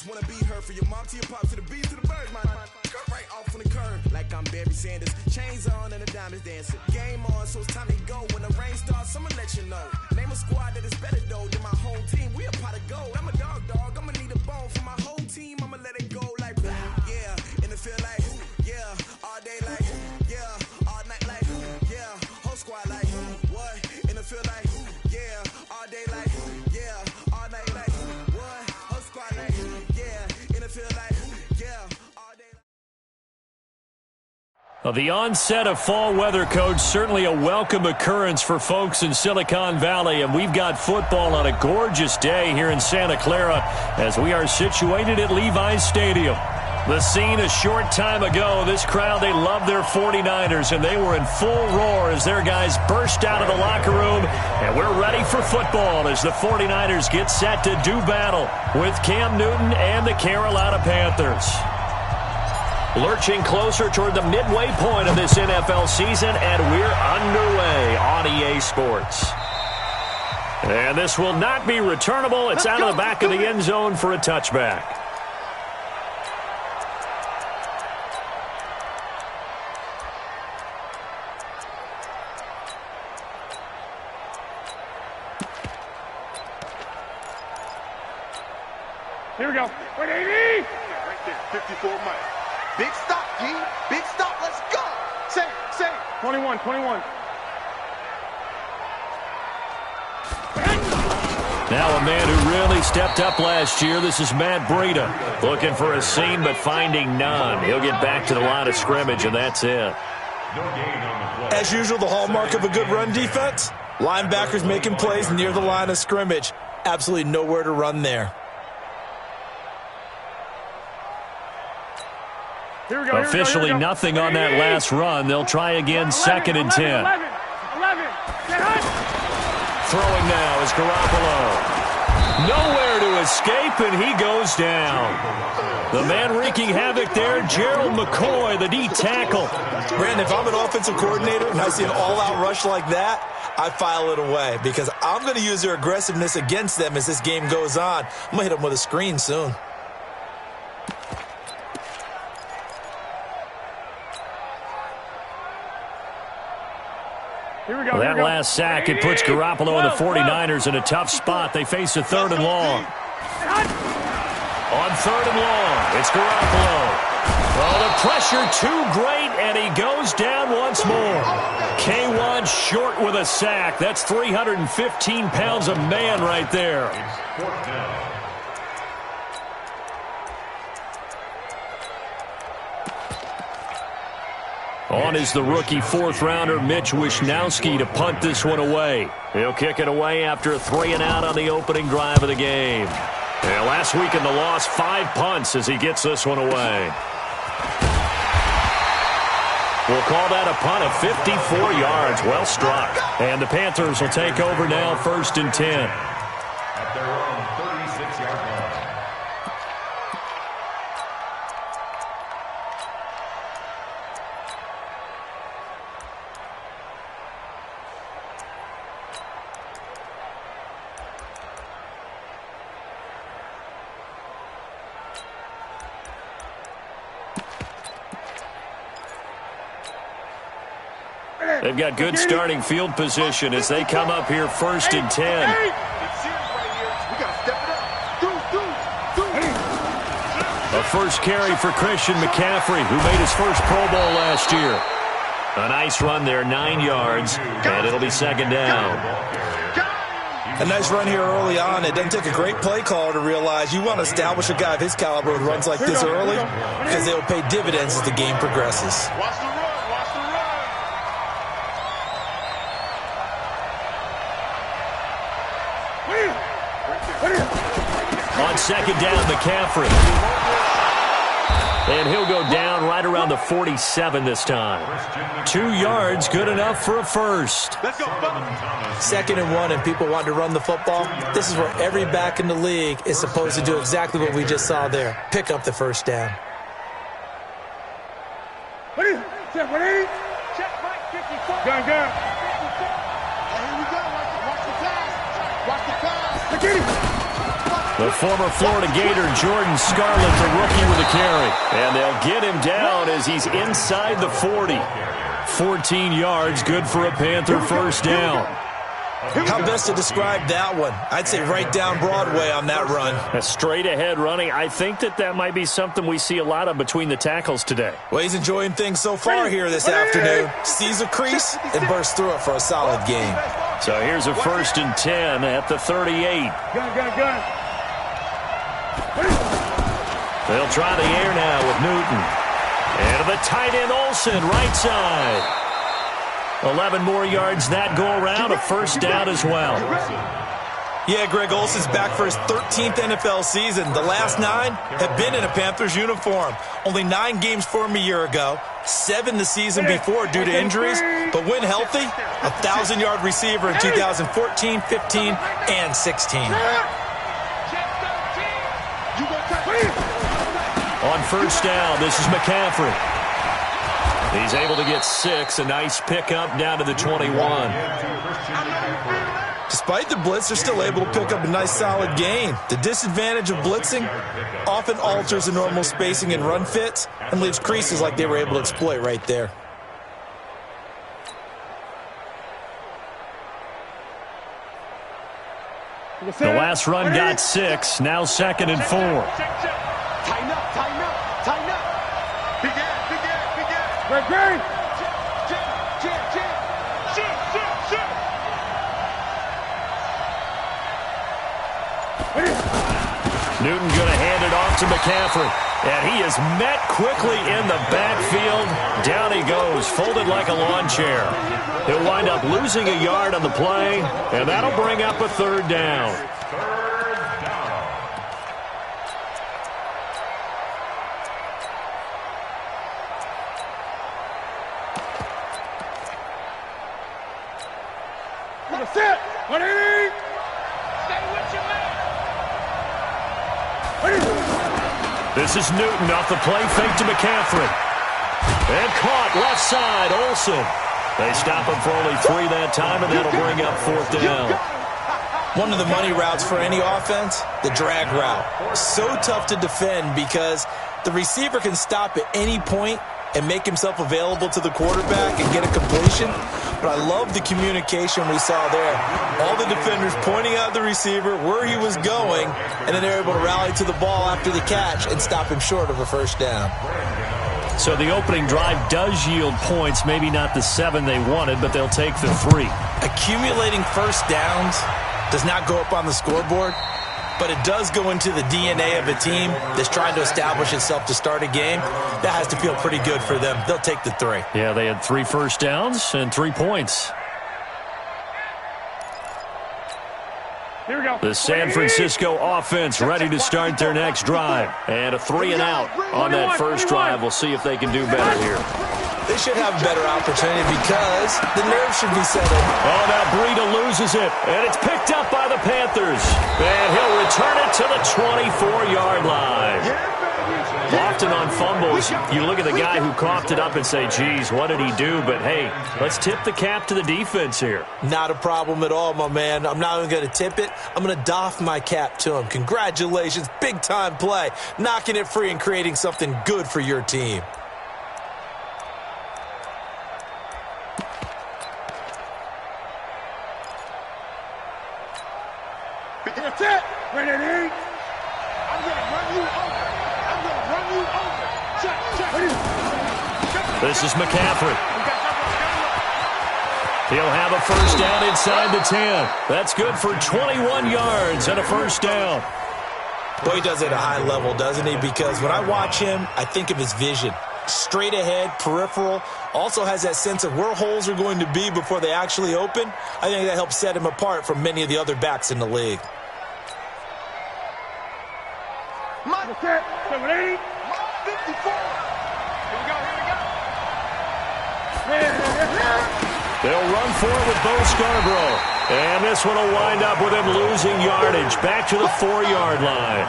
Just wanna be her for your mom to your pop to the beat to the bird, man. Cut right off on the curb like I'm Barry Sanders. Chains on and the diamonds dancing. Game on, so it's time to go. When the rain starts, I'ma let you know. Name a squad that is better though than my home team. We a pot of gold. I'm a dog. I'ma need a bone for my whole team. I'ma let it go like yeah. In the field like yeah. All day like yeah. All night like yeah. Whole squad like what? In the field like yeah. All day like yeah. All night like what? Whole squad like yeah. In the field like yeah. All day like... Well, the onset of fall weather, Coach, certainly a welcome occurrence for folks in Silicon Valley, and we've got football on a gorgeous day here in Santa Clara as we are situated at Levi's Stadium. The scene a short time ago, this crowd, they love their 49ers, and they were in full roar as their guys burst out of the locker room, and we're ready for football as the 49ers get set to do battle with Cam Newton and the Carolina Panthers. Lurching closer toward the midway point of this NFL season, and we're underway on EA Sports. And this will not be returnable. It's out of the back of the end zone for a touchback. Here we go. 180. Right there. 54 miles. Big stop, G. Big stop. Let's go. Say. 21. Now a man who really stepped up last year. This is Matt Breida. Looking for a seam, but finding none. He'll get back to the line of scrimmage, and that's it. As usual, the hallmark of a good run defense, linebackers making plays near the line of scrimmage. Absolutely nowhere to run there. Officially nothing on that last run. They'll try again, 2nd and 10. 11. Throwing now is Garoppolo. Nowhere to escape, and he goes down. The man wreaking havoc there, Gerald McCoy, the D tackle. Brandon, if I'm an offensive coordinator and I see an all-out rush like that, I file it away because I'm going to use their aggressiveness against them as this game goes on. I'm going to hit them with a screen soon. Well, that last sack, it puts Garoppolo and the 49ers in a tough spot. They face a 3rd and long. On 3rd and long, it's Garoppolo. Well, the pressure too great, and he goes down once more. K1 short with a sack. That's 315 pounds of man right there. On is the rookie 4th-rounder Mitch Wishnowsky to punt this one away. He'll kick it away after a 3-and-out on the opening drive of the game. Yeah, last week in the loss, 5 punts as he gets this one away. We'll call that a punt of 54 yards. Well struck. And the Panthers will take over now, 1st and 10. At their own 36-yard line. They've got good starting field position as they come up here 1st and 10. A first carry for Christian McCaffrey, who made his first Pro Bowl last year. A nice run there, 9 yards, and it'll be 2nd down. A nice run here early on. It doesn't take a great play caller to realize you want to establish a guy of his caliber who runs like this early because they will pay dividends as the game progresses. On 2nd down, McCaffrey. And he'll go down right around the 47 this time. 2 yards, good enough for a first. 2nd and 1, and people want to run the football. This is where every back in the league is supposed to do exactly what we just saw there. Pick up the first down. What is it? Check 180. Check Mike 54. Gun. Here we go. Watch the pass. Watch the pass. Look at him. The former Florida Gator, Jordan Scarlett, the rookie with a carry. And they'll get him down as he's inside the 40. 14 yards, good for a Panther first down. How best to describe that one? I'd say right down Broadway on that run. A straight-ahead running. I think that might be something we see a lot of between the tackles today. Well, he's enjoying things so far here this afternoon. Sees a crease and bursts through it for a solid game. So here's a 1st and 10 at the 38. Gun. They'll try the air now with Newton. And to the tight end, Olsen, right side. 11 more yards that go-around, a first down as well. Yeah, Greg Olsen's back for his 13th NFL season. The last 9 have been in a Panthers uniform. Only 9 games for him a year ago, 7 the season before due to injuries. But when healthy, 1,000-yard receiver in 2014, 15, and 16. On first down, this is McCaffrey. He's able to get 6, a nice pickup down to the 21. Despite the blitz, they're still able to pick up a nice solid gain. The disadvantage of blitzing often alters the normal spacing and run fits and leaves creases like they were able to exploit right there. The last run got 6, now 2nd and 4. Tighten up. Big ass. Great. Newton going to hand it off to McCaffrey. And he is met quickly in the backfield. Down he goes, folded like a lawn chair. He'll wind up losing a yard on the play, and that'll bring up a 3rd down. Set. 180. Stay with your man. This is Newton off the play fake to McCaffrey. And caught left side, Olsen. They stop him for only 3 that time, and that'll bring up 4th down. One of the money routes for any offense, the drag route. So tough to defend because the receiver can stop at any point and make himself available to the quarterback and get a completion. But I love the communication we saw there. All the defenders pointing out the receiver, where he was going, and then they're able to rally to the ball after the catch and stop him short of a first down. So the opening drive does yield points, maybe not the 7 they wanted, but they'll take the 3. Accumulating first downs does not go up on the scoreboard, but it does go into the DNA of a team that's trying to establish itself to start a game. That has to feel pretty good for them. They'll take the 3. Yeah, they had 3 first downs and 3 points. Here we go. The San Francisco offense ready to start their next drive. And a 3 and out on that first drive. We'll see if they can do better here. They should have a better opportunity because the nerves should be settled. Oh, now Breida loses it, and it's picked up by the Panthers. And he'll return it to the 24-yard line. Often on fumbles, you look at the guy who coughed it up and say, geez, what did he do? But, hey, let's tip the cap to the defense here. Not a problem at all, my man. I'm not even going to tip it. I'm going to doff my cap to him. Congratulations, big-time play. Knocking it free and creating something good for your team. That's it. Ready? I'm going to run you over. Check. This is McCaffrey. He'll have a first down inside the 10. That's good for 21 yards and a first down. Boy, he does it at a high level, doesn't he? Because when I watch him, I think of his vision. Straight ahead, peripheral. Also has that sense of where holes are going to be before they actually open. I think that helps set him apart from many of the other backs in the league. That's it. 780. 54. Here we go. They'll run for it with Bo Scarborough. And this one will wind up with him losing yardage back to the 4-yard line.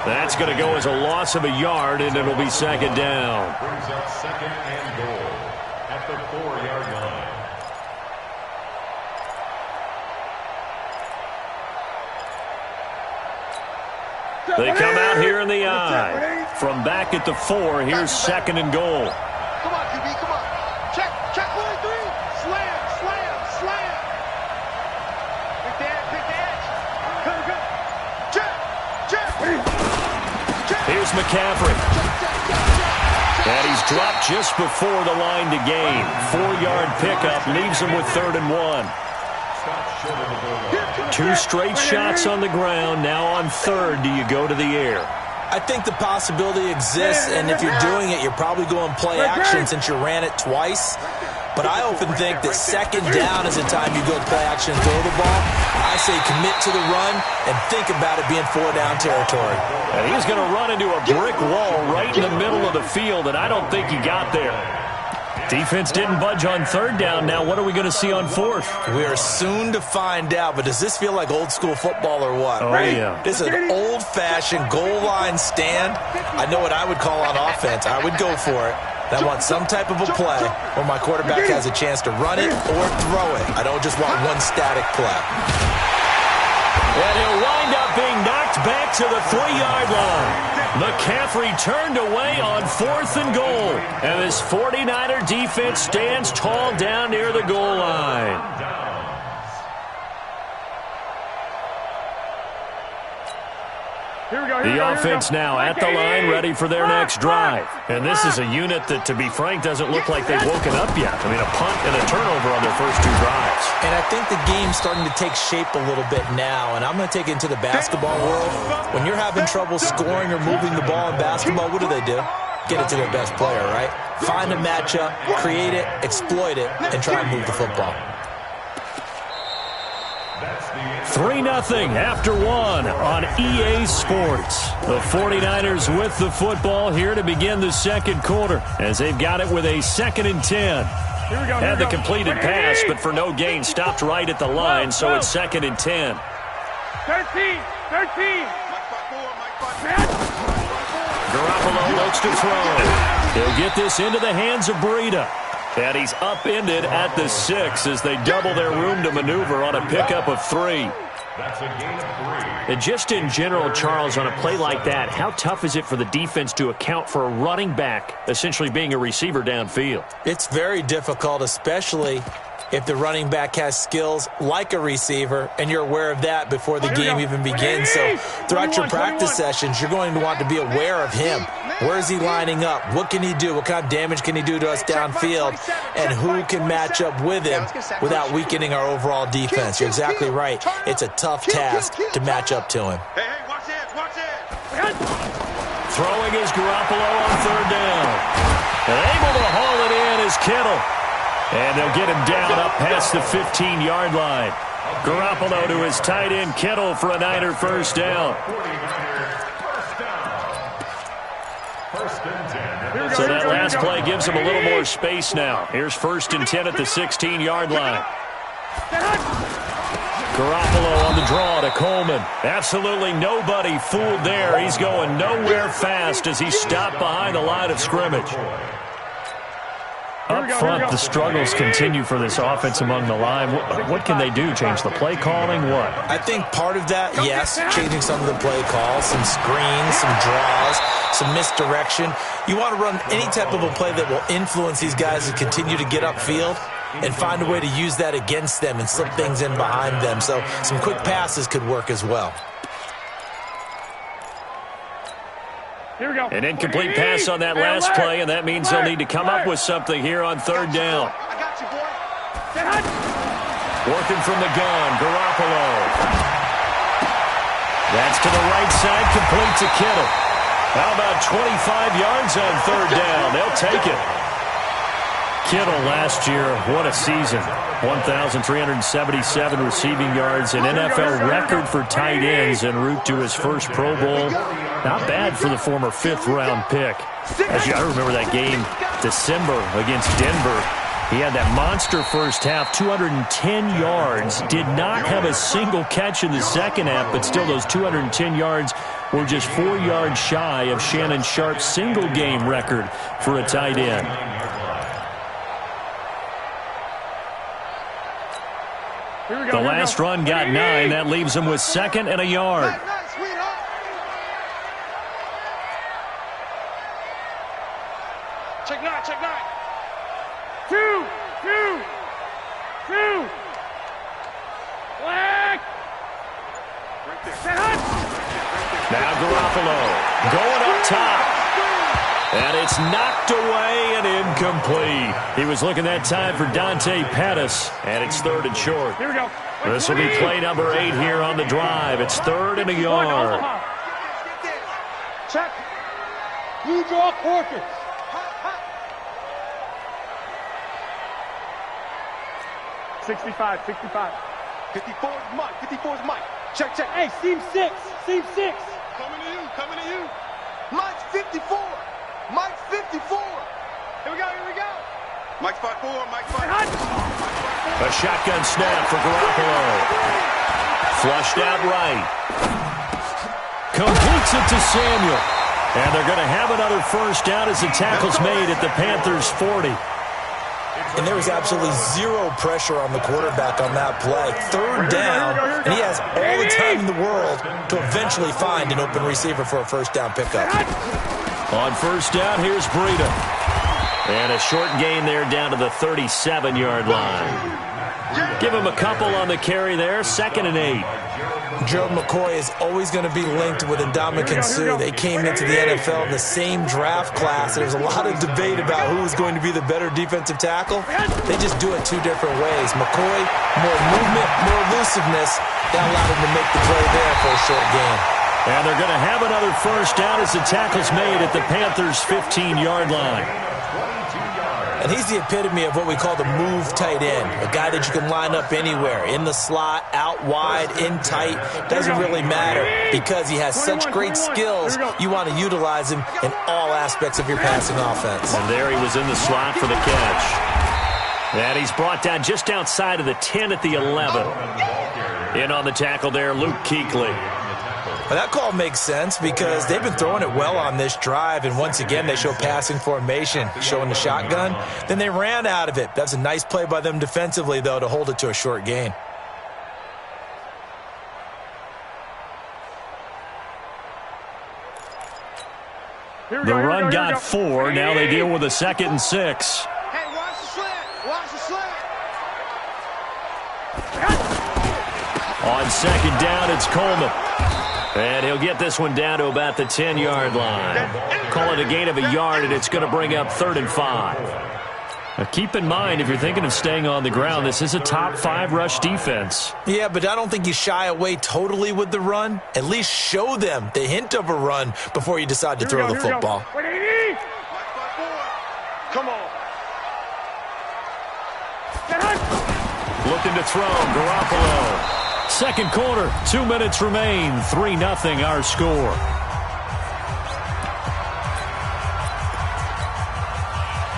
That's going to go as a loss of a yard, and it'll be second down. Brings up 2nd and goal at the 4-yard line. They come out here in the I. From back at the 4, here's 2nd and goal. Come on, QB, come on. Check, 1, 3. Slam, slam, slam. Pick the edge. Go. Check. Here's McCaffrey. And he's dropped just before the line to gain. 4-yard pickup leaves him with 3rd and 1. 2 straight shots on the ground. Now on 3rd, do you go to the air? I think the possibility exists, and if you're doing it, you're probably going play action since you ran it twice. But I often think that 2nd down is the time you go play action and throw the ball. I say commit to the run and think about it being 4-down territory. And he's going to run into a brick wall right in the middle of the field, and I don't think he got there. Defense didn't budge on 3rd down. Now what are we going to see on 4th? We are soon to find out, but does this feel like old school football or what? Oh, yeah. This is an old-fashioned goal line stand. I know what I would call on offense. I would go for it. I want some type of a play where my quarterback has a chance to run it or throw it. I don't just want one static play. And he'll wind up being knocked back to the 3-yard line. McCaffrey turned away on 4th and goal. And this 49er defense stands tall down near the goal line. The offense now at the line, ready for their next drive. And this is a unit that, to be frank, doesn't look like they've woken up yet. I mean, a punt and a turnover on their first 2 drives. And I think the game's starting to take shape a little bit now. And I'm going to take it into the basketball world. When you're having trouble scoring or moving the ball in basketball, what do? Get it to their best player, right? Find a matchup, create it, exploit it, and try and move the football. 3-0 after 1 on EA Sports. The 49ers with the football here to begin the 2nd quarter as they've got it with a 2nd and 10. Had the completed pass, but for no gain, stopped right at the line, so it's 2nd and 10. 13. Garoppolo looks to throw. He'll get this into the hands of Breida. And he's upended at the 6 as they double their room to maneuver on a pickup of 3. That's a gain of 3. And just in general, Charles, on a play like that, how tough is it for the defense to account for a running back essentially being a receiver downfield? It's very difficult, especially if the running back has skills like a receiver, and you're aware of that before the game even begins. So throughout your practice sessions, you're going to want to be aware of him. Where is he lining up? What can he do? What kind of damage can he do to us downfield? And who can match up with him without weakening our overall defense? You're exactly right. It's a tough task to match up to him. Hey, watch it. Throwing is Garoppolo on 3rd down. And able to haul it in is Kittle. And they'll get him down up past the 15-yard line. Garoppolo to his tight end Kittle for a Niner 1st down. So that last play gives him a little more space now. Here's 1st and 10 at the 16-yard line. Garoppolo on the draw to Coleman. Absolutely nobody fooled there. He's going nowhere fast as he stopped behind the line of scrimmage. Up front, the struggles continue for this offense among the line. What can they do? Change the play calling? What? I think part of that, yes, changing some of the play calls, some screens, some draws, some misdirection. You want to run any type of a play that will influence these guys to continue to get upfield and find a way to use that against them and slip things in behind them. So some quick passes could work as well. Here we go. An incomplete pass on that last play, and that means they'll need to come up with something here on 3rd down. I got you, boy. Working from the gun, Garoppolo. That's to the right side, complete to Kittle. How about 25 yards on 3rd down? They'll take it. Kittle last year, what a season. 1,377 receiving yards, an NFL record for tight ends en route to his first Pro Bowl. Not bad for the former 5th-round pick. I remember that game, December against Denver. He had that monster first half, 210 yards. Did not have a single catch in the second half, but still those 210 yards were just 4 yards shy of Shannon Sharp's single-game record for a tight end. The last run got 9. That leaves him with 2nd and a yard. Check nine, check nine. 2, 2, 2. Flag. Right there. Now Garoppolo going up top. And it's knocked away and incomplete. He was looking that time for Dante Pettis, and it's 3rd and short. Here we go. This will be play number 8 here on the drive. It's 3rd and a yard. Check. Blue draw quarters. 65, 65. 54 is Mike. 54 is Mike. Check, check. Hey, seam 6. Seam 6. Coming to you. Coming to you. Mike's 54. Mike's 54. Here we go. Here we go. Mike's 5'4". Mike's 5'4". A shotgun snap for Garoppolo. Flushed out right. Completes it to Samuel. And they're going to have another first down as the tackle's made at the Panthers' 40. And there was absolutely zero pressure on the quarterback on that play. 3rd down, and he has all the time in the world to eventually find an open receiver for a first down pickup. On first down, here's Breida. And a short gain there down to the 37-yard line. Give him a couple on the carry there, 2nd and 8. Joe McCoy is always going to be linked with Ndamukong Suh. They came into the NFL in the same draft class. There's a lot of debate about who is going to be the better defensive tackle. They just do it 2 different ways. McCoy, more movement, more elusiveness. That allowed him to make the play there for a short gain. And they're going to have another first down as the tackle's made at the Panthers' 15-yard line. And he's the epitome of what we call the move tight end, a guy that you can line up anywhere, in the slot, out wide, in tight. Doesn't really matter because he has such great skills. You want to utilize him in all aspects of your passing offense. And there he was in the slot for the catch. And he's brought down just outside of the 10 at the 11. In on the tackle there, Luke Kuechly. Well, that call makes sense because they've been throwing it well on this drive, and once again they show passing formation, showing the shotgun. Then they ran out of it. That's a nice play by them defensively, though, to hold it to a short gain. The run got 4. Now they deal with a 2nd and 6. Hey, watch the slant. Watch the slant. On 2nd down, it's Coleman. And he'll get this one down to about the 10-yard line. Call it a gain of a yard, and it's going to bring up 3rd and 5. Now keep in mind, if you're thinking of staying on the ground, this is a top 5 rush defense. Yeah, but I don't think you shy away totally with the run. At least show them the hint of a run before you decide to throw the football. Come on. Looking to throw, Garoppolo. 2nd quarter, 2 minutes remain, 3-0 our score.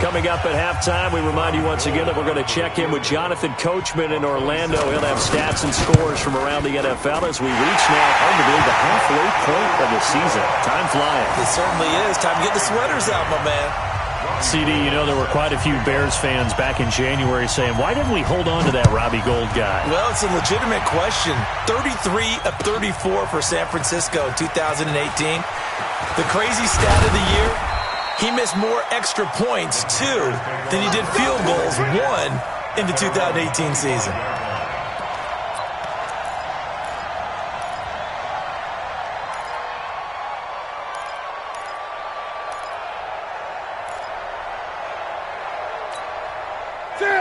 Coming up at halftime, we remind you once again that we're going to check in with Jonathan Coachman in Orlando. He'll have stats and scores from around the NFL as we reach now, hard to believe, the halfway point of the season. Time flying. It certainly is. Time to get the sweaters out, my man. CD, you know there were quite a few Bears fans back in January saying, why didn't we hold on to that Robbie Gould guy? Well, it's a legitimate question. 33 of 34 for San Francisco 2018. The crazy stat of the year, he missed more extra points, 2, than he did field goals, 1, in the 2018 season.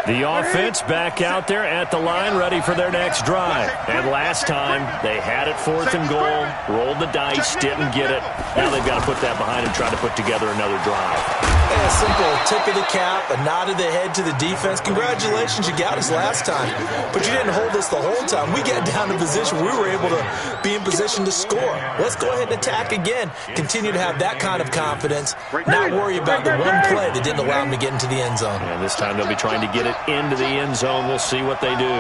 The offense back out there at the line, ready for their next drive. And last time, they had it 4th and goal, rolled the dice, didn't get it. Now they've got to put that behind and try to put together another drive. A simple tip of the cap, a nod of the head to the defense. Congratulations, you got us last time. But you didn't hold us the whole time. We got down to position. We were able to be in position to score. Let's go ahead and attack again. Continue to have that kind of confidence. Not worry about the one play that didn't allow them to get into the end zone. And this time they'll be trying to get it into the end zone. We'll see what they do.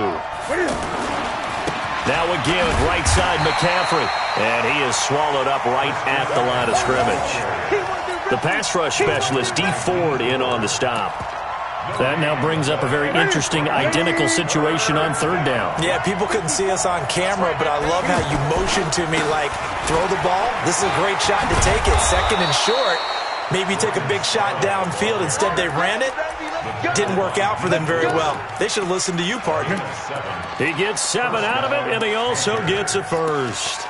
Now a give, right side McCaffrey. And he is swallowed up right at the line of scrimmage. The pass rush specialist, D. Ford, in on the stop. That now brings up a very interesting identical situation on 3rd down. Yeah, people couldn't see us on camera, but I love how you motioned to me like, throw the ball. This is a great shot to take it. 2nd and short. maybe take a big shot downfield. Instead, they ran it. Didn't work out for them very well. They should have listened to you, partner. He gets 7 out of it, and he also gets a first.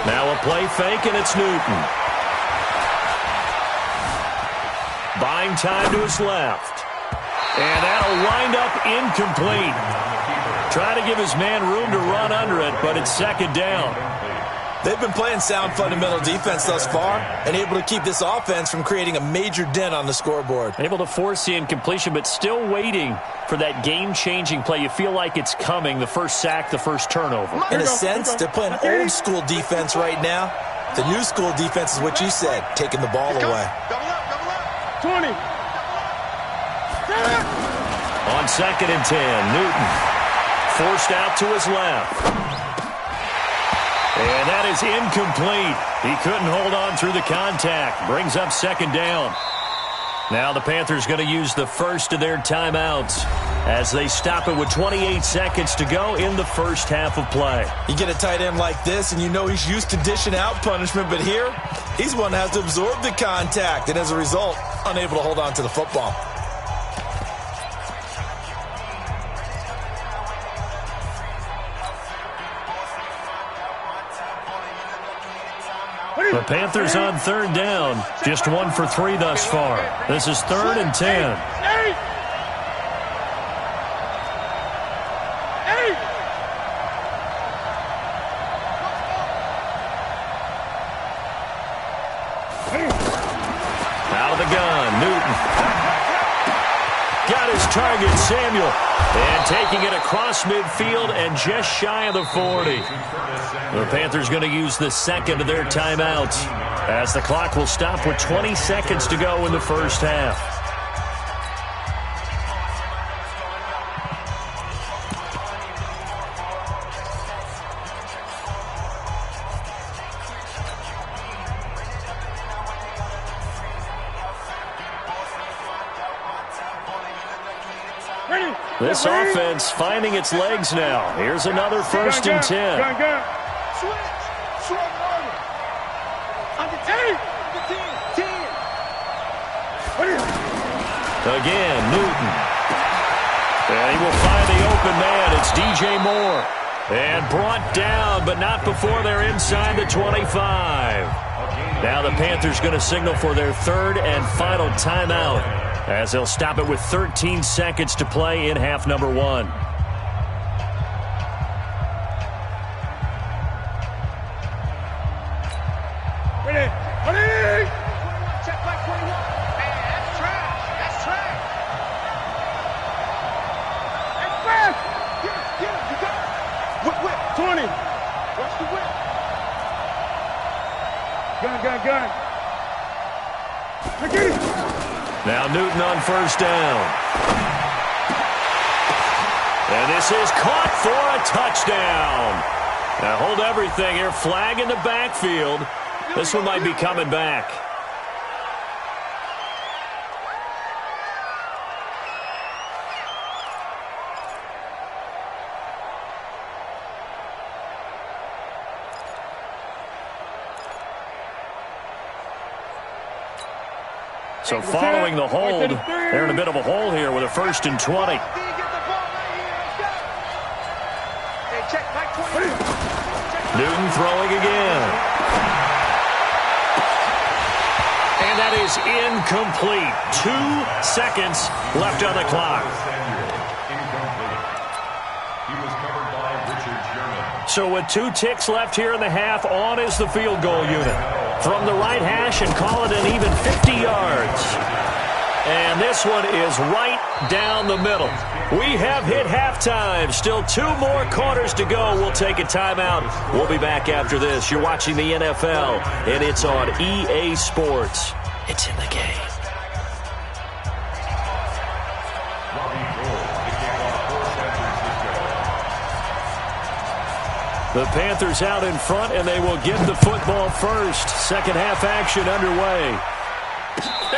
Now a play fake, and it's Newton. Buying time to his left. And that'll wind up incomplete. Trying to give his man room to run under it, but it's second down. They've been playing sound fundamental defense thus far and able to keep this offense from creating a major dent on the scoreboard. Able to force the incompletion, but still waiting for that game-changing play. You feel like it's coming, the first sack, the first turnover. In a sense, they're playing old-school defense right now. The new school defense is what you said, taking the ball away. 20. On 2nd and 10, Newton forced out to his left. And that is incomplete. He couldn't hold on through the contact. Brings up second down. Now the Panthers going to use the first of their timeouts as they stop it with 28 seconds to go in the first half of play. You get a tight end like this, and you know he's used to dishing out punishment, but here, he's one that has to absorb the contact, and as a result, unable to hold on to the football. The Panthers on third down, just 1 for 3 thus far. This is 3rd and 10. Out of the gun, Newton. Got his target, Samuel. And taking it across midfield and just shy of the 40. The Panthers going to use the second of their timeouts as the clock will stop with 20 seconds to go in the first half. This offense finding its legs now. Here's another 1st and 10. Again, Newton. And he will find the open man. It's DJ Moore. And brought down, but not before they're inside the 25. Now the Panthers going to signal for their 3rd and final timeout, as they'll stop it with 13 seconds to play in half number 1. Ready. Check back 21. Man, that's trash. That's trash. That's fast. Get him. You got it. Whip. 20. Watch the whip. Gun. Get it. Now Newton on 1st down. And this is caught for a touchdown. Now hold everything here. Flag in the backfield. This one might be coming back. So following the hold, they're in a bit of a hole here with a 1st and 20. Newton throwing again. And that is incomplete. 2 seconds left on the clock. So with 2 ticks left here in the half, on is the field goal unit. From the right hash and call it an even 50 yards. And this one is right down the middle. We have hit halftime. Still 2 more quarters to go. We'll take a timeout. We'll be back after this. You're watching the NFL, and it's on EA Sports. It's in the game. The Panthers out in front, and they will get the football first. Second half action underway.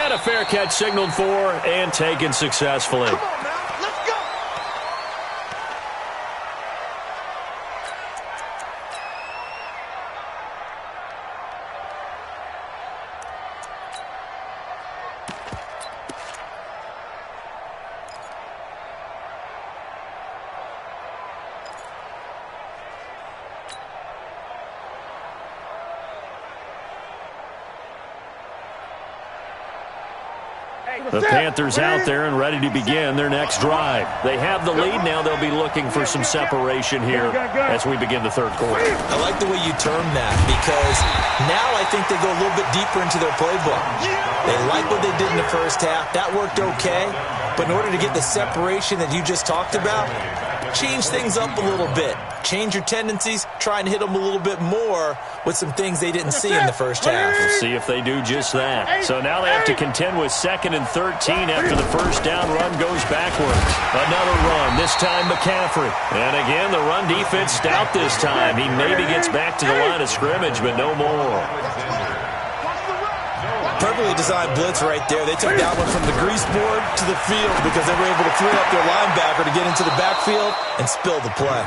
And a fair catch signaled for and taken successfully. Come on now, let's go. The Panthers out there and ready to begin their next drive. They have the lead now. They'll be looking for some separation here as we begin the third quarter. I like the way you term that because now I think they go a little bit deeper into their playbook. They like what they did in the first half. That worked okay. But in order to get the separation that you just talked about, change things up a little bit. Change your tendencies, try and hit them a little bit more with some things they didn't see in the first half. We'll see if they do just that. So now they have to contend with 2nd and 13 after the first down run goes backwards. Another run, this time McCaffrey. And again, the run defense stout this time. He maybe gets back to the line of scrimmage, but no more. Perfectly designed blitz right there. They took that one from the grease board to the field because they were able to free up their linebacker to get into the backfield and spill the play.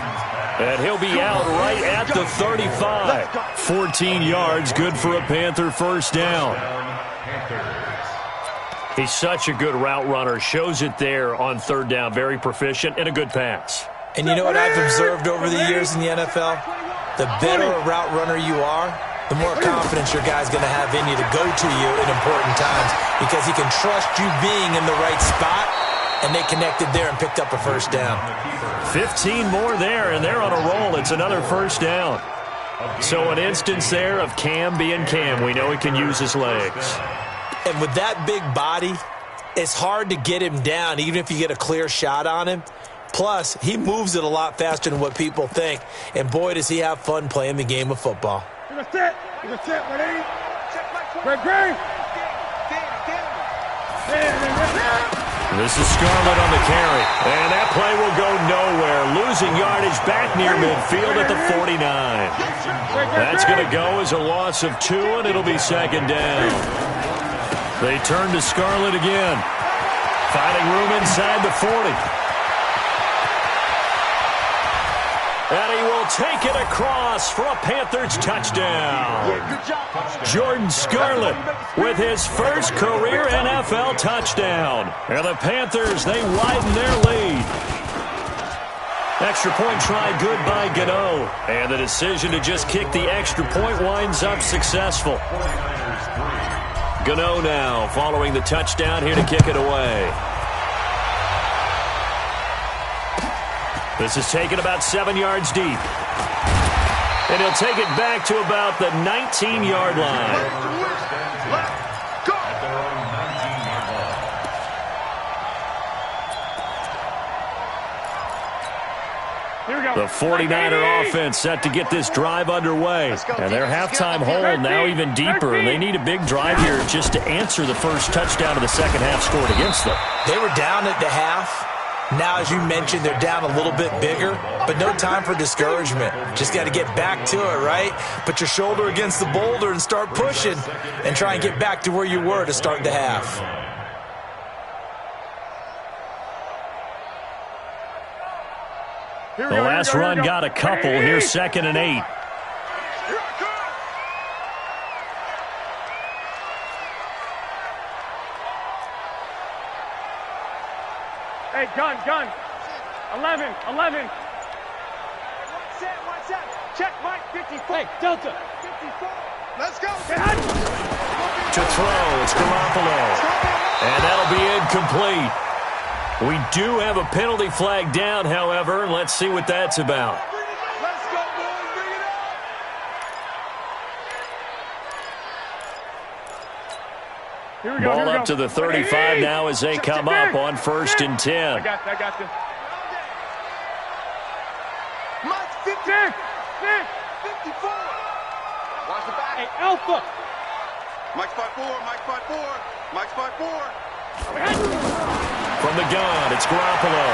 And he'll be out right at the 35. 14 yards, good for a Panther first down. He's such a good route runner. Shows it there on 3rd down. Very proficient and a good pass. And you know what I've observed over the years in the NFL? The better a route runner you are, the more confidence your guy's going to have in you to go to you in important times because he can trust you being in the right spot, and they connected there and picked up a first down. 15 more there, and they're on a roll. It's another first down. So an instance there of Cam being Cam. We know he can use his legs. And with that big body, it's hard to get him down, even if you get a clear shot on him. Plus, he moves it a lot faster than what people think. And boy, does he have fun playing the game of football. This is Scarlett on the carry. And that play will go nowhere. Losing yardage back near midfield at the 49. That's going to go as a loss of 2, and it'll be 2nd down. They turn to Scarlett again. Finding room inside the 40. And he will take it across for a Panthers touchdown. Jordan Scarlett with his first career NFL touchdown. And the Panthers, they widen their lead. Extra point try good by Gano. And the decision to just kick the extra point winds up successful. Gano now following the touchdown here to kick it away. This is taken about 7 yards deep. And he'll take it back to about the 19-yard line. The 49er offense set to get this drive underway. And their halftime hold now even deeper. And they need a big drive here just to answer the first touchdown of the second half scored against them. They were down at the half. Now, as you mentioned, they're down a little bit bigger, but no time for discouragement. Just got to get back to it, right? Put your shoulder against the boulder and start pushing and try and get back to where you were to start the half. The last run got a couple. Here's 2nd and 8. Hey, gun. 11. One set. Check, Mike. 54. Hey, Delta. 54. Let's go. To throw, it's Garoppolo. And that'll be incomplete. We do have a penalty flag down, however, and let's see what that's about. Let's go, boys. Bring it up. Ball up to the 35 now as they come up on 1st and 10. I got you. Mike, 50. 54. Watch the back. Hey, Alpha. Mike spot 4. Mike spot 4. From the gun, it's Garoppolo.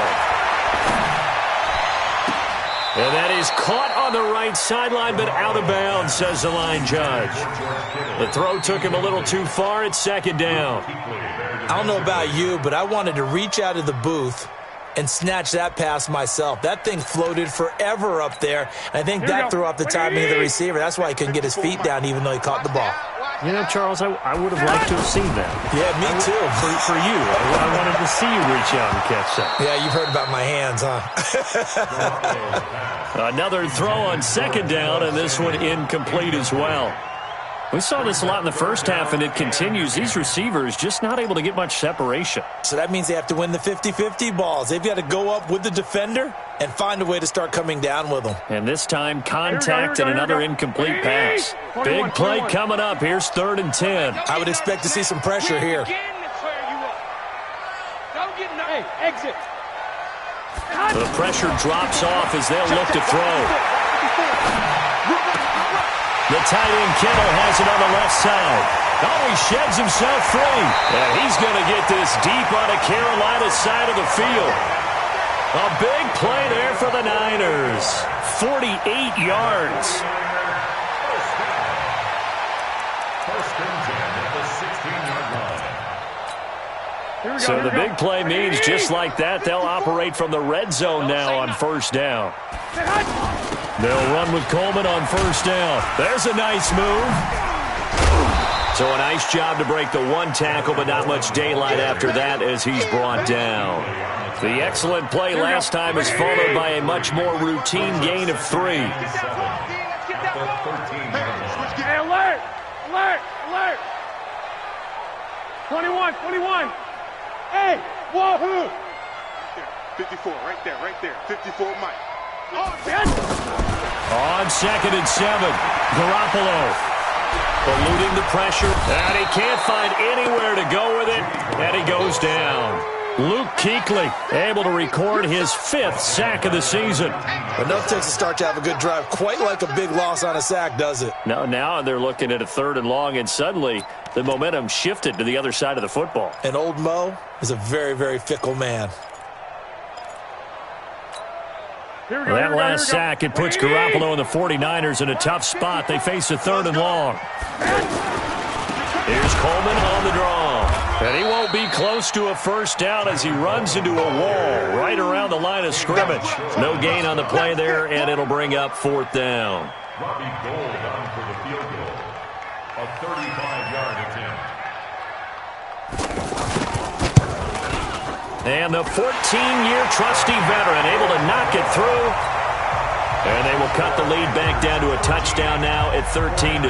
And that is caught on the right sideline, but out of bounds, says the line judge. The throw took him a little too far. It's second down. I don't know about you, but I wanted to reach out of the booth and snatch that pass myself. That thing floated forever up there. I think that threw off the timing of the receiver. That's why he couldn't get his feet down even though he caught the ball. You know, Charles, I would have liked to have seen that. Yeah, me too. For you. I wanted to see you reach out and catch that. Yeah, you've heard about my hands, huh? Another throw on second down, and this one incomplete as well. We saw this a lot in the first half, and it continues. These receivers just not able to get much separation. So that means they have to win the 50-50 balls. They've got to go up with the defender and find a way to start coming down with them. And this time, contact and another incomplete pass. Big play coming up. Here's 3rd and 10. I would expect to see some pressure here. Exit. The pressure drops off as they'll look to throw. The tight end Kittle has it on the left side. Oh, he sheds himself free. And he's going to get this deep on the Carolina side of the field. A big play there for the Niners. 48 yards. First and 10 at the 16-yard line. So the big play means just like that, they'll operate from the red zone now on first down. They'll run with Coleman on first down. There's a nice move. So a nice job to break the one tackle, but not much daylight after that as he's brought down. The excellent play last time is followed by a much more routine gain of 3. Hey, alert! Alert! Alert! 21! Hey! Wahoo! 54, right there. 54, Mike. Oh, On 2nd and 7, Garoppolo eluding the pressure, and he can't find anywhere to go with it, and he goes down. Luke Kuechly able to record his 5th sack of the season. Enough takes a start to have a good drive. Quite like a big loss on a sack, does it? Now they're looking at a 3rd and long, and suddenly the momentum shifted to the other side of the football. And old Mo is a very, very fickle man. That last sack, it puts Garoppolo and the 49ers in a tough spot. They face a 3rd and long. Here's Coleman on the draw. And he won't be close to a first down as he runs into a wall right around the line of scrimmage. No gain on the play there, and it'll bring up 4th down. Robbie Gould on for the field goal. A 35-yard attempt. And the 14-year trusty veteran able to knock it through. And they will cut the lead back down to a touchdown now at 13-6.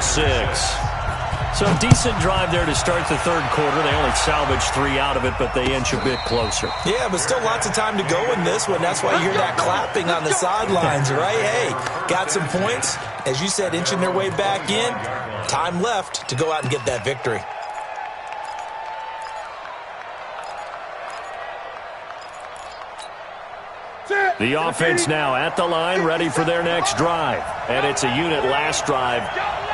So a decent drive there to start the 3rd quarter. They only salvaged 3 out of it, but they inch a bit closer. Yeah, but still lots of time to go in this one. That's why you hear that clapping on the sidelines, right? Hey, got some points. As you said, inching their way back in. Time left to go out and get that victory. The offense now at the line, ready for their next drive. And it's a unit last drive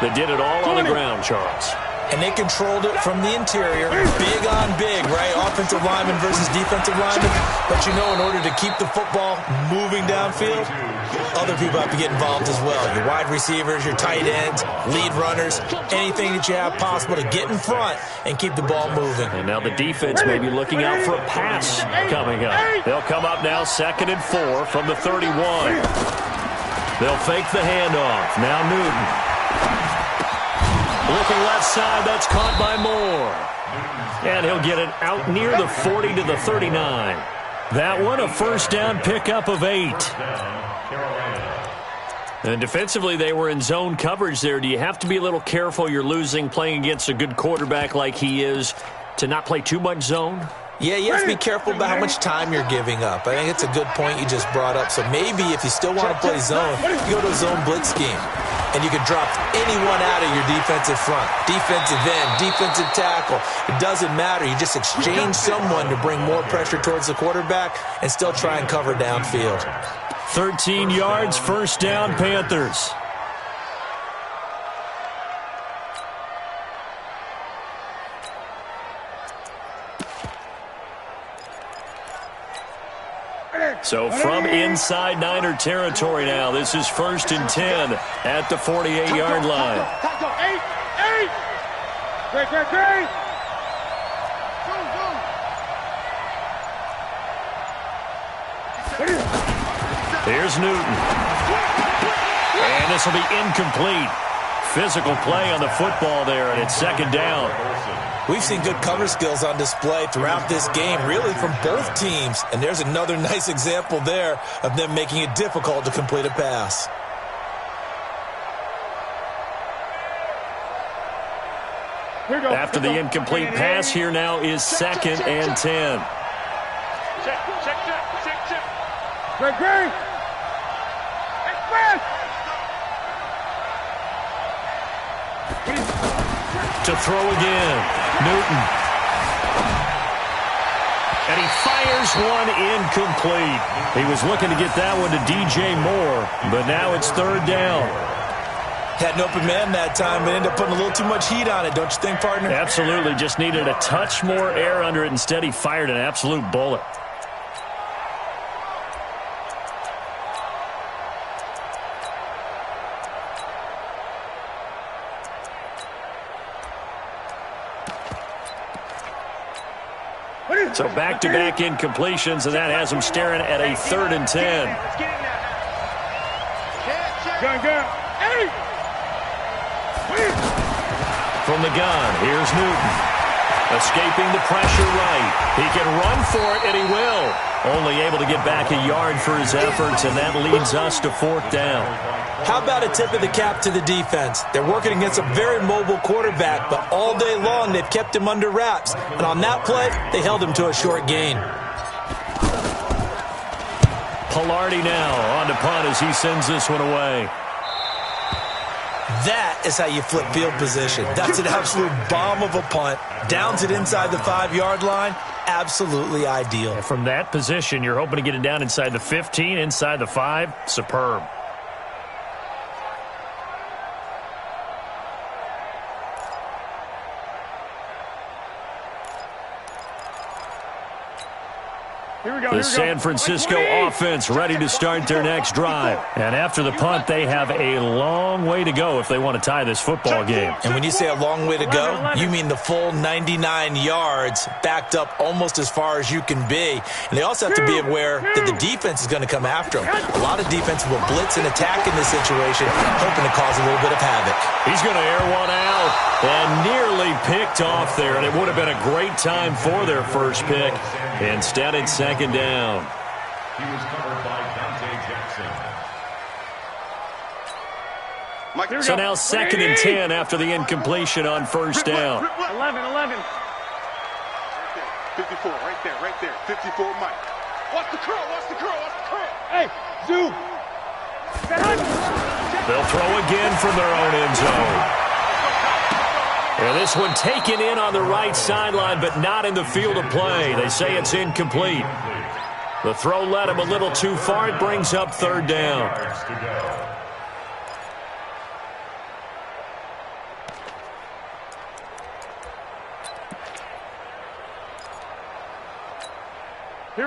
that did it all on the ground, Charles. And they controlled it from the interior. Big on big, right? Offensive lineman versus defensive lineman. But you know, in order to keep the football moving downfield, other people have to get involved as well. Your wide receivers, your tight ends, lead runners, anything that you have possible to get in front and keep the ball moving. And now the defense may be looking out for a pass coming up. They'll come up now 2nd and 4 from the 31. They'll fake the handoff. Now Newton. Looking left side, that's caught by Moore. And he'll get it out near the 40 to the 39. That one, a first down pickup of 8. And defensively, they were in zone coverage there. Do you have to be a little careful? You're losing, playing against a good quarterback like he is, to not play too much zone? Yeah, you have to be careful about how much time you're giving up. I think it's a good point you just brought up. So maybe if you still want to play zone, you go to a zone blitz scheme. And you can drop anyone out of your defensive front, defensive end, defensive tackle. It doesn't matter. You just exchange someone to bring more pressure towards the quarterback and still try and cover downfield. 13 yards, first down, Panthers. So from inside Niner territory now, this is 1st and 10 at the 48-yard line. Time go. 8. Great. Here's Newton. And this will be incomplete. Physical play on the football there, and it's 2nd down. We've seen good cover skills on display throughout this game, really from both teams. And there's another nice example there of them making it difficult to complete a pass. After the incomplete pass, here now is 2nd and 10. Great. To throw again, Newton. And he fires one incomplete. He was looking to get that one to DJ Moore, but now it's 3rd down. Had an open man that time, but ended up putting a little too much heat on it, don't you think, partner? Absolutely, just needed a touch more air under it. Instead, he fired an absolute bullet. So back-to-back incompletions, and that has him staring at a 3rd and 10. Gun. 8. From the gun, here's Newton. Escaping the pressure right. He can run for it, and he will. Only able to get back a yard for his efforts, and that leads us to 4th down. How about a tip of the cap to the defense? They're working against a very mobile quarterback, but all day long they've kept him under wraps. And on that play, they held him to a short gain. Pilardi now on to punt as he sends this one away. That is how you flip field position. That's an absolute bomb of a punt. Downs it inside the 5-yard line. Absolutely ideal. And from that position, you're hoping to get it down inside the 15, inside the 5. Superb. The San Francisco offense ready to start their next drive. And after the punt, they have a long way to go if they want to tie this football game. And when you say a long way to go, you mean the full 99 yards backed up almost as far as you can be. And they also have to be aware that the defense is going to come after them. A lot of defense will blitz and attack in this situation, hoping to cause a little bit of havoc. He's going to air one out and nearly picked off there. And it would have been a great time for their first pick. Instead, it's 2nd down. He was covered by Dante Jackson. So now 2nd and 10 after the incompletion on 1st down. 11. 54, right there. 54, Mike. Watch the curl. Hey, Zoo. They'll throw again from their own end zone. And this one taken in on the right sideline, but not in the field of play. They say it's incomplete. The throw led him a little too far. It brings up 3rd down.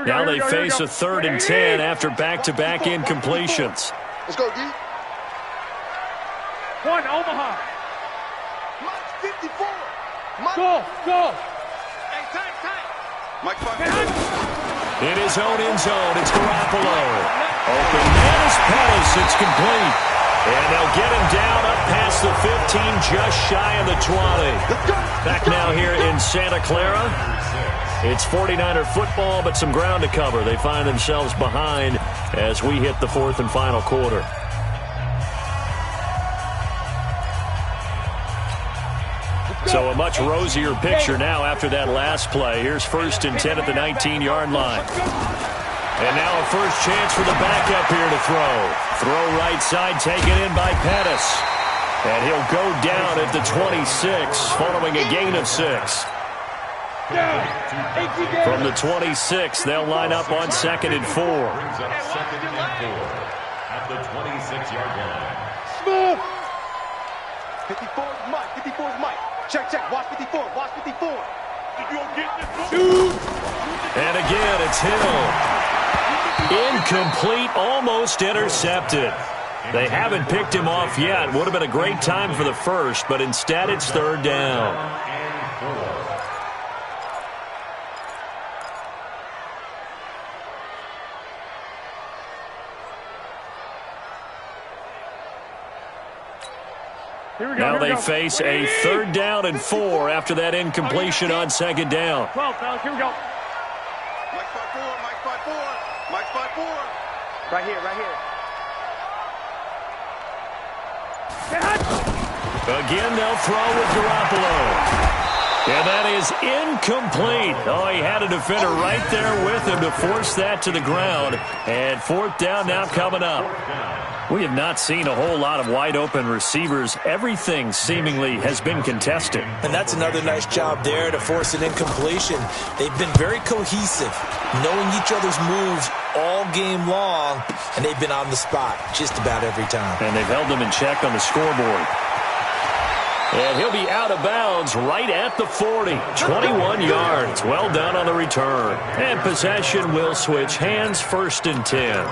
Now they face a 3rd and 10 after back-to-back incompletions. Let's go, D. 1, Omaha. Mike 54. Mike. Go. Hey, tight. Mike 5. In his own end zone, it's Garoppolo. Open man is Pettis. It's complete. And they'll get him down up past the 15, just shy of the 20. Back now here in Santa Clara. It's 49er football, but some ground to cover. They find themselves behind as we hit the 4th and final quarter. So a much rosier picture now after that last play. Here's 1st and 10 at the 19-yard line. And now a first chance for the backup here to throw. Throw right side taken in by Pettis. And he'll go down at the 26 following a gain of 6. From the 26, they'll line up on 2nd and 4. Brings up 2nd and 4 at the 26-yard line. Smooth. 54 is Mike. Check. Watch 54. And again, it's Hill. Incomplete, almost intercepted. They haven't picked him off yet. Would have been a great time for the first, but instead it's third down. Now they face a 3rd down and 4 after that incompletion on 2nd down. 12, fellas, here we go. Mike 5-4, Mike 5-4, Mike 5-4. Right here, right here. Again, they'll throw with Garoppolo. And that is incomplete. Oh, he had a defender right there with him to force that to the ground. And 4th down now coming up. We have not seen a whole lot of wide-open receivers. Everything seemingly has been contested. And that's another nice job there to force an incompletion. They've been very cohesive, knowing each other's moves all game long, and they've been on the spot just about every time. And they've held them in check on the scoreboard. And he'll be out of bounds right at the 40. 21 yards. Well done on the return. And possession will switch hands, 1st and 10.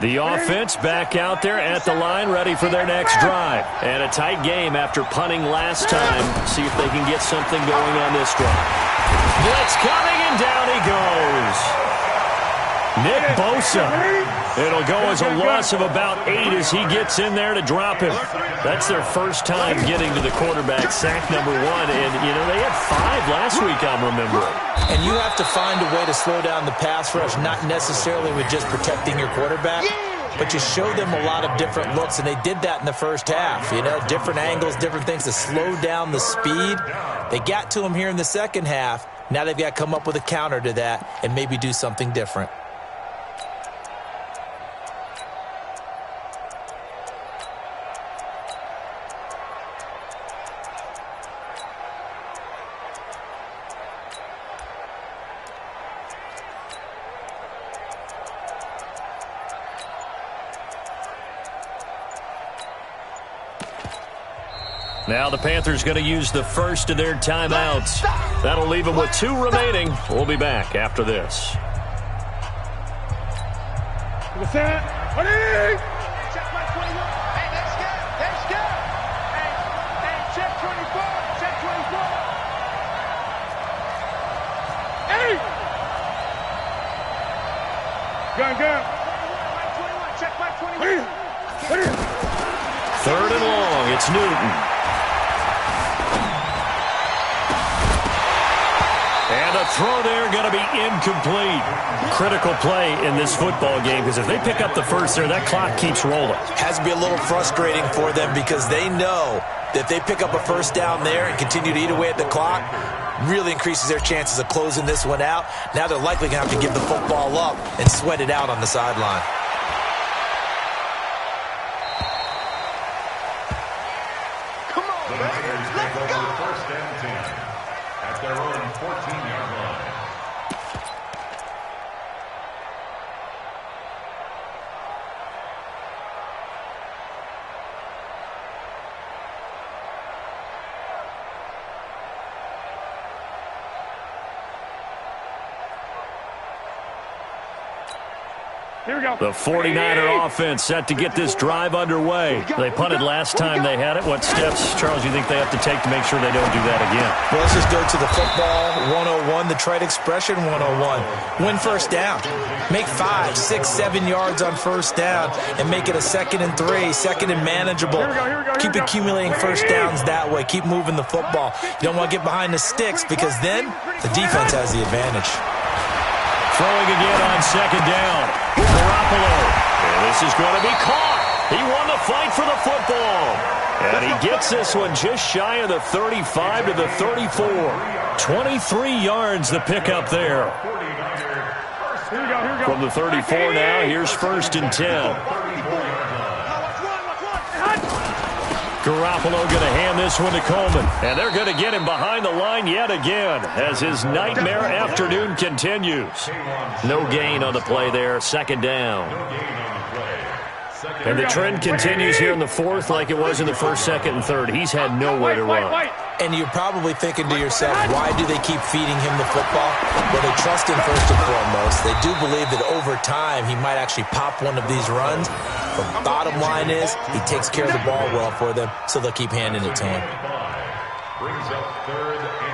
The offense back out there at the line, ready for their next drive. And a tight game after punting last time. See if they can get something going on this drive. Blitz coming, and down he goes. Nick Bosa. It'll go as a loss of about 8 as he gets in there to drop him. That's their first time getting to the quarterback, sack number 1. And, you know, they had 5 last week, I'm remembering. And you have to find a way to slow down the pass rush, not necessarily with just protecting your quarterback, but you show them a lot of different looks, and they did that in the first half. You know, different angles, different things to slow down the speed. They got to him here in the second half. Now they've got to come up with a counter to that and maybe do something different. Now the Panthers going to use the first of their timeouts. That'll leave them with 2 remaining. We'll be back after this. Check my 21. Hey, let's go, let's go. Hey, check 24. Check 24. Hey! Gun. Mike 21, check my 21. 3rd and long. It's Newton. And the throw there going to be incomplete. Critical play in this football game, because if they pick up the first there, that clock keeps rolling. Has to be a little frustrating for them because they know that if they pick up a first down there and continue to eat away at the clock, really increases their chances of closing this one out. Now they're likely going to have to give the football up and sweat it out on the sideline. Come on, man. Let's go. 1st and 10 at their own 14-yard line. Here we go. The 49er offense set to get this drive underway. They punted last time they had it. What steps, Charles, do you think they have to take to make sure they don't do that again? Well, let's just go to the football 101, the trade expression 101. Win first down. Make 5, 6, 7 yards on first down and make it a 2nd and 3, 2nd and manageable. Keep accumulating first downs that way. Keep moving the football. You don't want to get behind the sticks because then the defense has the advantage. Throwing again on 2nd down. Garoppolo. And this is going to be caught. He won the fight for the football. And he gets this one just shy of the 35 to the 34. 23 yards the pickup there. Here we go. From the 34 now, here's 1st and 10. Garoppolo going to hand this one to Coleman. And they're going to get him behind the line yet again as his nightmare afternoon continues. No gain on the play there. 2nd down. No gain on the play. And the trend continues here in the fourth like it was in the first, second, and third. He's had nowhere to run. And you're probably thinking to yourself, why do they keep feeding him the football? Well, they trust him first and foremost. They do believe that over time he might actually pop one of these runs. But bottom line is he takes care of the ball well for them, so they'll keep handing it to him.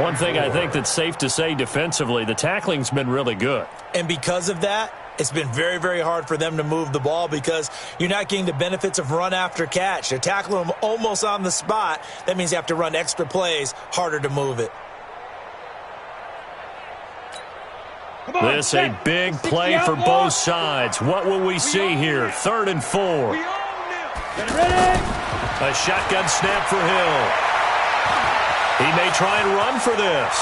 One thing I think that's safe to say defensively, the tackling's been really good. And because of that, it's been very, very hard for them to move the ball because you're not getting the benefits of run after catch. They're tackling them almost on the spot. That means you have to run extra plays, harder to move it. This a big play for both sides. What will we see here? 3rd and 4. A shotgun snap for Hill. He may try and run for this.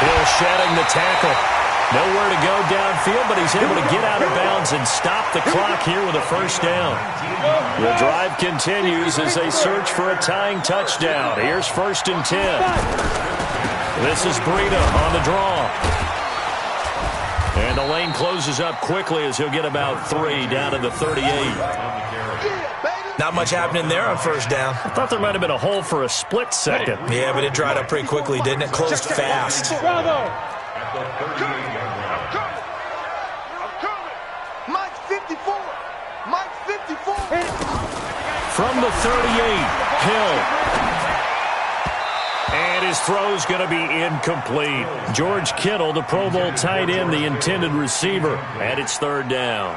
Hill shedding the tackle. Nowhere to go downfield, but he's able to get out of bounds and stop the clock here with a first down. The drive continues as they search for a tying touchdown. Here's 1st and 10. This is Breida on the draw. And the lane closes up quickly as he'll get about 3 down to the 38. Not much happening there on first down. I thought there might have been a hole for a split second. Yeah, but it dried up pretty quickly, didn't it? Closed fast. Mike's 54. Mike's 54. From the 38, Hill. And his throw's going to be incomplete. George Kittle, the Pro Bowl tight end, the intended receiver, and it's 3rd down.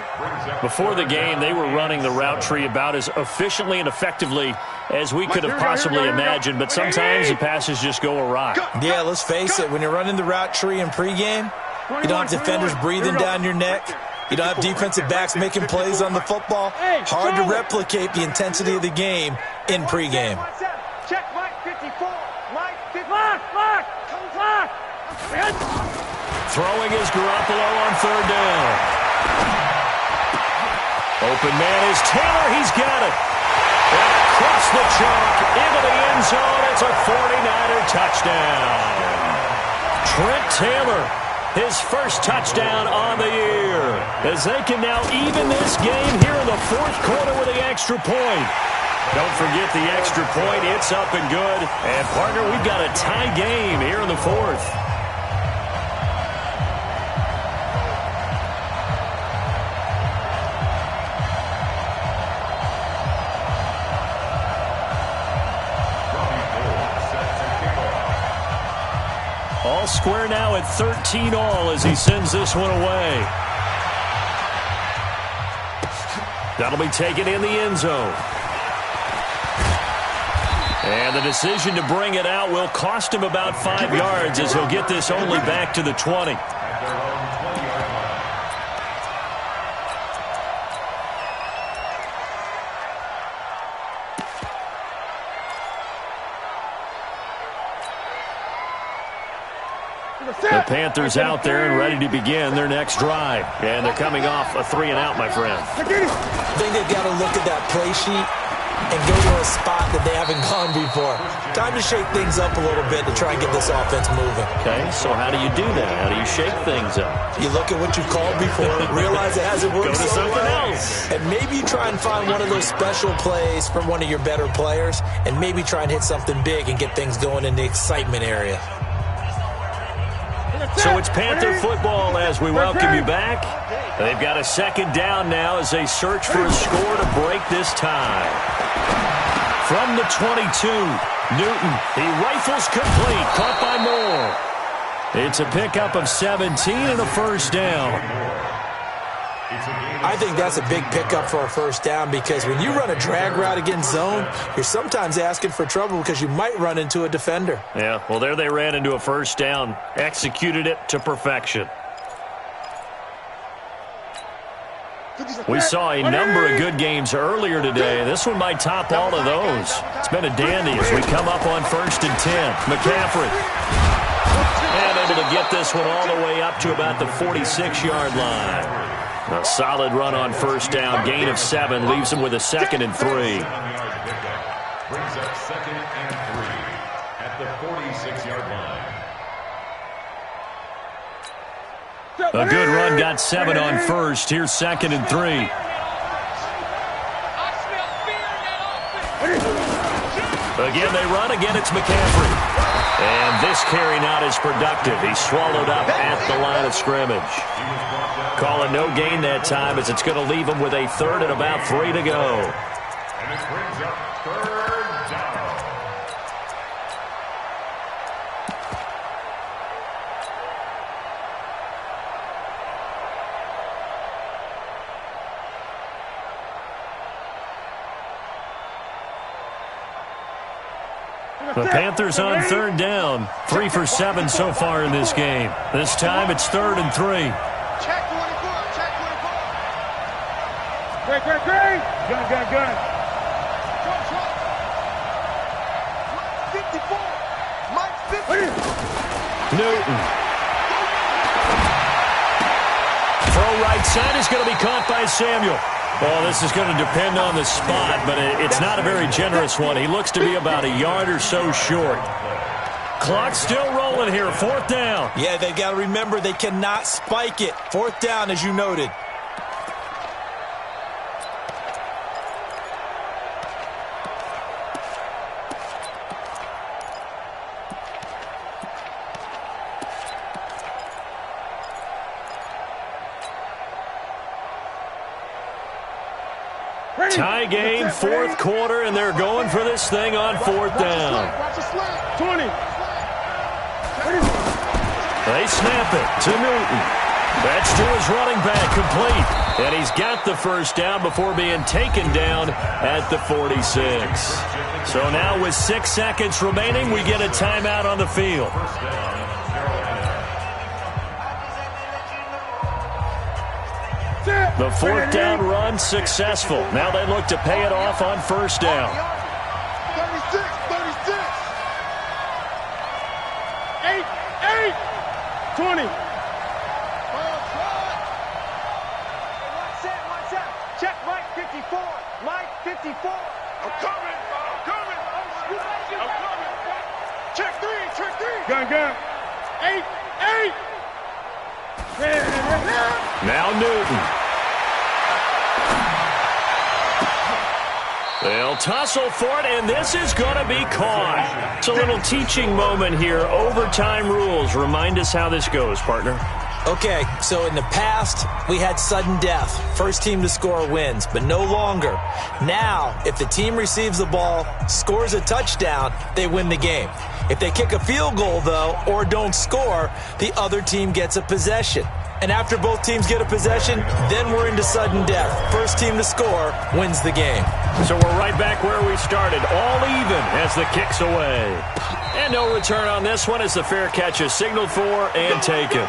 Before the game, they were running the route tree about as efficiently and effectively as we could have possibly imagined, but sometimes the passes just go awry. Yeah, let's face it, when you're running the route tree in pregame, you don't have defenders breathing down your neck. You don't have defensive backs making plays on the football. Hard to replicate the intensity of the game in pregame. Check Mike 54. Mike 54. Lock. Throwing is Garoppolo on 3rd down. Open man is Taylor. He's got it. And across the chalk into the end zone. It's a 49er touchdown. Trent Taylor, his first touchdown on the year, as they can now even this game here in the 4th quarter with the extra point. Don't forget the extra point. It's up and good. And, partner, we've got a tie game here in the 4th. All square now at 13 all as he sends this one away. That'll be taken in the end zone. And the decision to bring it out will cost him about 5 yards as he'll get this only back to the 20. The Panthers out there and ready to begin their next drive. And they're coming off a 3-and-out, my friend. I think they've got to look at that play sheet and go to a spot that they haven't gone before. Time to shake things up a little bit to try and get this offense moving. Okay, so how do you do that? How do you shake things up? You look at what you've called before, realize it hasn't worked Go to so something well, else. and maybe try and find one of those special plays from one of your better players, and maybe try and hit something big and get things going in the excitement area. So it's Panther football as we welcome you back. They've got a 2nd down now as they search for a score to break this tie. From the 22, Newton, he rifles complete, caught by Moore. It's a pickup of 17 and a first down. I think that's a big pickup for a first down because when you run a drag route against zone, you're sometimes asking for trouble because you might run into a defender. Yeah, well, there they ran into a first down, executed it to perfection. We saw a number of good games earlier today. This one might top all of those. It's been a dandy as we come up on 1st and 10. McCaffrey. And able to get this one all the way up to about the 46-yard line. A solid run on first down, gain of 7, leaves him with a 2nd and 3. Brings up 2nd and 3 at the 46-yard line. A good run, got 7 on first. Here's 2nd and 3. Again, they run. Again, it's McCaffrey. And this carry not as productive. He's swallowed up at the line of scrimmage. Calling no gain that time as it's going to leave him with a third and about 3 to go. And it brings up third down. The Panthers on third down. 3 for 7 so far in this game. This time it's 3rd and 3. Check 24. Check 24. Great. Gun. 54. Mike 50. Newton. Throw right side is going to be caught by Samuel. Well, this is going to depend on the spot, but it's not a very generous one. He looks to be about a yard or so short. Clock still rolling here. 4th down. Yeah, they've got to remember they cannot spike it. 4th down, as you noted. Tie game, 4th quarter, and they're going for this thing on 4th down. 20. They snap it to Newton. That's to his running back, complete. And he's got the 1st down before being taken down at the 46. So now with 6 seconds remaining, we get a timeout on the field. The 4th down run successful. Now they look to pay it off on 1st down. 36. 8. 20. Watch out. Check Mike 54. Mike 54. I'm coming. Check 3. Gun. 8. Now Newton. They'll tussle for it, and this is going to be caught. It's a little teaching moment here. Overtime rules. Remind us how this goes, partner. Okay, so in the past, we had sudden death. First team to score wins, but no longer. Now, if the team receives the ball, scores a touchdown, they win the game. If they kick a field goal, though, or don't score, the other team gets a possession. And after both teams get a possession, then we're into sudden death. First team to score wins the game. So we're right back where we started, all even as the kick's away. And no return on this one as the fair catch is signaled for and taken.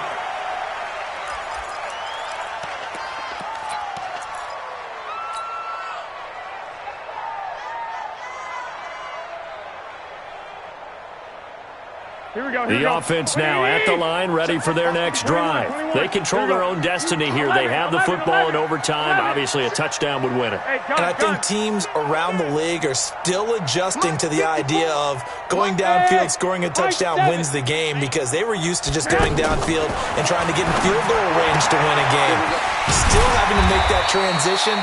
The offense now at the line, ready for their next drive. They control their own destiny here. They have the football in overtime. Obviously, a touchdown would win it. And I think teams around the league are still adjusting to the idea of going downfield, scoring a touchdown wins the game, because they were used to just going downfield and trying to get in field goal range to win a game. Still having to make that transition.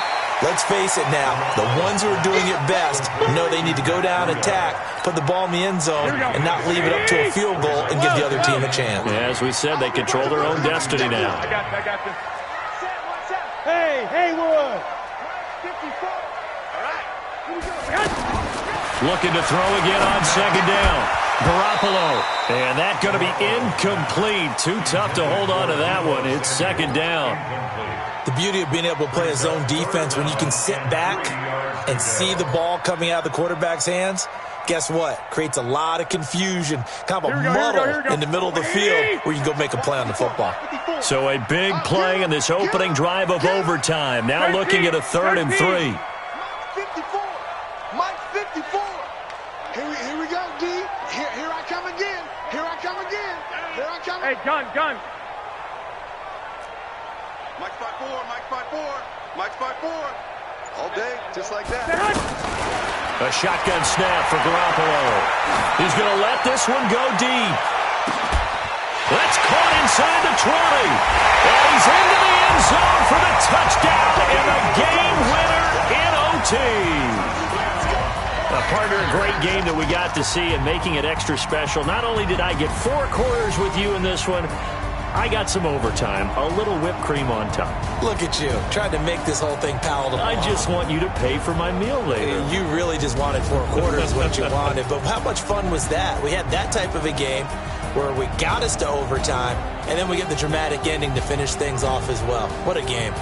Let's face it now, the ones who are doing it best know they need to go down, attack, put the ball in the end zone, and not leave it up to a field goal and give the other team a chance. Yeah, as we said, they control their own destiny now. I got this. Hey, Haywood. 54. All right. Looking to throw again on 2nd down. Garoppolo. And that's going to be incomplete. Too tough to hold on to that one. It's 2nd down. The beauty of being able to play a zone defense when you can sit back and see the ball coming out of the quarterback's hands, guess what? Creates a lot of confusion, kind of a muddle in the middle of the field where you can go make a play on the football. So a big play in this opening drive of overtime. Now looking at a 3rd and 3. Mike 54. Here we go, D. Here I come again. Hey, gun. Mike 5-4. All day, just like that. A shotgun snap for Garoppolo. He's going to let this one go deep. That's caught inside the 20. And he's into the end zone for the touchdown and the game winner in OT. Partner, a great game that we got to see and making it extra special. Not only did I get 4 quarters with you in this one, I got some overtime, a little whipped cream on top. Look at you, trying to make this whole thing palatable. I just want you to pay for my meal later. You really just wanted 4 quarters what you wanted. But how much fun was that? We had that type of a game where we got us to overtime, and then we get the dramatic ending to finish things off as well. What a game.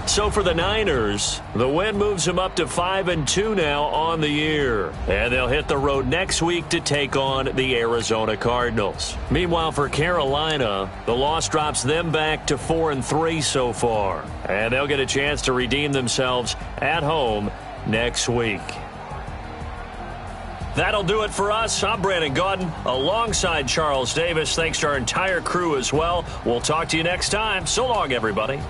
So for the Niners, the win moves them up to 5-2 now on the year. And they'll hit the road next week to take on the Arizona Cardinals. Meanwhile, for Carolina, the loss drops them back to 4-3 so far. And they'll get a chance to redeem themselves at home next week. That'll do it for us. I'm Brandon Gaudin alongside Charles Davis. Thanks to our entire crew as well. We'll talk to you next time. So long, everybody.